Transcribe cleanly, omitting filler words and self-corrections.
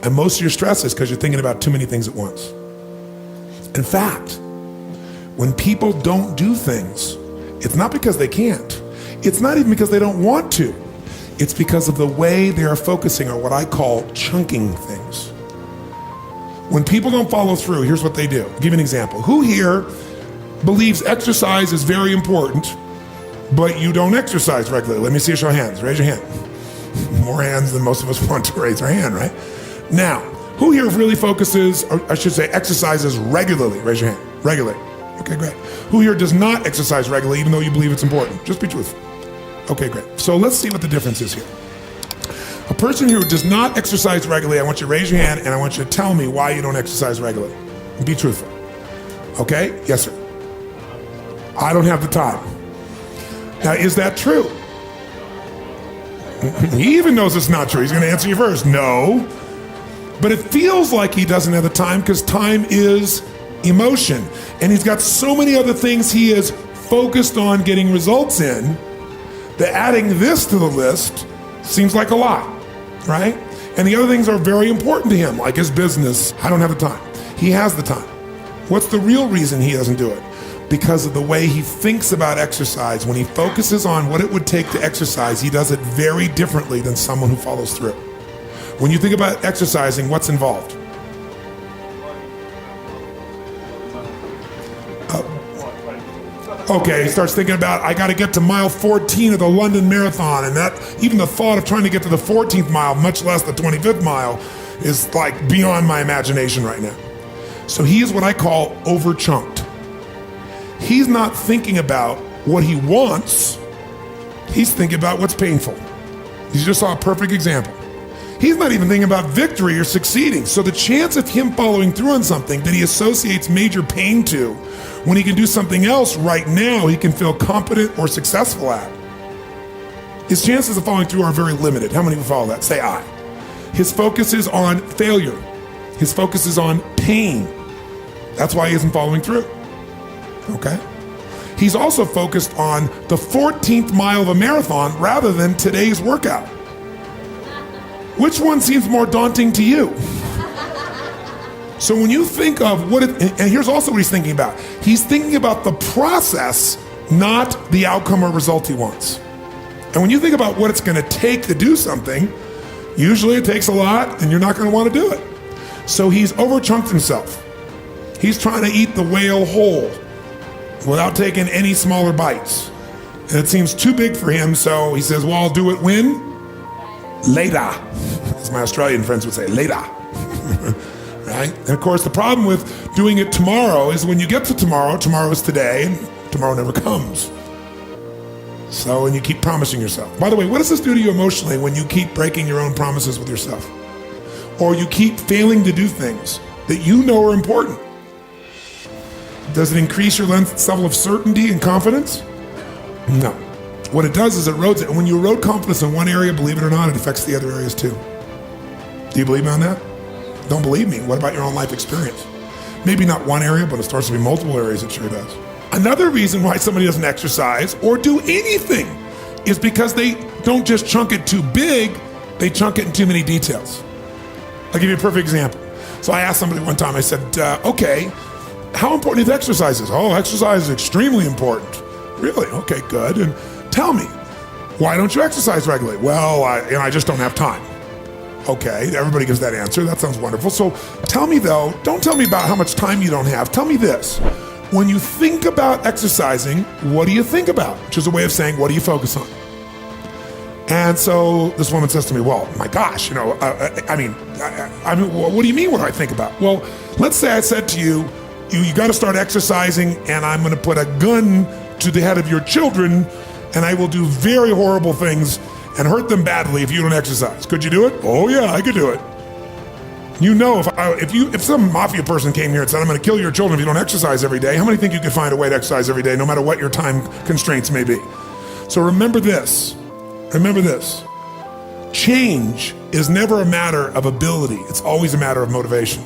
And most of your stress is because you're thinking about too many things at once. In fact, when people don't do things, it's not because they can't. It's not even because they don't want to. It's because of the way they are focusing on what I call chunking things. When people don't follow through, here's what they do. I'll give you an example. Who here believes exercise is very important, but you don't exercise regularly? Let me see a show of hands. Raise your hand. More hands than most of us want to raise our hand, right? Now, who here really focuses, or I should say exercises regularly? Raise your hand. Regularly. Okay, great. Who here does not exercise regularly even though you believe it's important? Just be truthful. Okay, great. So let's see what the difference is here. A person who does not exercise regularly, I want you to raise your hand and I want you to tell me why you don't exercise regularly. Be truthful. Okay? Yes, sir. I don't have the time. Now, is that true? He even knows it's not true. He's going to answer you first. No. But it feels like he doesn't have the time because time is emotion. And he's got so many other things he is focused on getting results in that adding this to the list seems like a lot, right? And the other things are very important to him, like his business. I don't have the time. He has the time. What's the real reason he doesn't do it? Because of the way he thinks about exercise. When he focuses on what it would take to exercise, he does it very differently than someone who follows through. When you think about exercising, what's involved? Okay, he starts thinking about, I got to get to mile 14 of the London Marathon, and that even the thought of trying to get to the 14th mile, much less the 25th mile, is like beyond my imagination right now. So he is what I call over-chunked. He's not thinking about what he wants, he's thinking about what's painful. You just saw a perfect example. He's not even thinking about victory or succeeding. So the chance of him following through on something that he associates major pain to, when he can do something else right now he can feel competent or successful at, his chances of following through are very limited. How many will follow that? Say I. His focus is on failure. His focus is on pain. That's why he isn't following through. Okay? He's also focused on the 14th mile of a marathon rather than today's workout. Which one seems more daunting to you? So when you think of what it, and here's also what he's thinking about. He's thinking about the process, not the outcome or result he wants. And when you think about what it's going to take to do something, usually it takes a lot and you're not going to want to do it. So he's overchunked himself. He's trying to eat the whale whole without taking any smaller bites. And it seems too big for him, so he says, well, I'll do it when? Later. As my Australian friends would say, later. Right? And of course, the problem with doing it tomorrow is when you get to tomorrow, tomorrow is today, and tomorrow never comes. So, and you keep promising yourself. By the way, what does this do to you emotionally when you keep breaking your own promises with yourself? Or you keep failing to do things that you know are important? Does it increase your level of certainty and confidence? No. What it does is it erodes it. And when you erode confidence in one area, believe it or not, it affects the other areas too. Do you believe me on that? Don't believe me. What about your own life experience? Maybe not one area, but it starts to be multiple areas. It sure does. Another reason why somebody doesn't exercise or do anything is because they don't just chunk it too big, they chunk it in too many details. I'll give you a perfect example. So I asked somebody one time, I said, okay, how important is exercises? Oh, exercise is extremely important. Really? Okay, good. And tell me, why don't you exercise regularly? Well, I just don't have time. Okay, everybody gives that answer. That sounds wonderful. So tell me though, don't tell me about how much time you don't have. Tell me this. When you think about exercising, what do you think about? Which is a way of saying, what do you focus on? And so this woman says to me, well, my gosh, I mean, what do you mean what do I think about? Well, let's say I said to you, you got to start exercising and I'm going to put a gun to the head of your children and I will do very horrible things and hurt them badly if you don't exercise. Could you do it? Oh yeah, I could do it. You know, if some mafia person came here and said, I'm going to kill your children if you don't exercise every day, how many think you could find a way to exercise every day, no matter what your time constraints may be? So remember this. Remember this. Change is never a matter of ability. It's always a matter of motivation.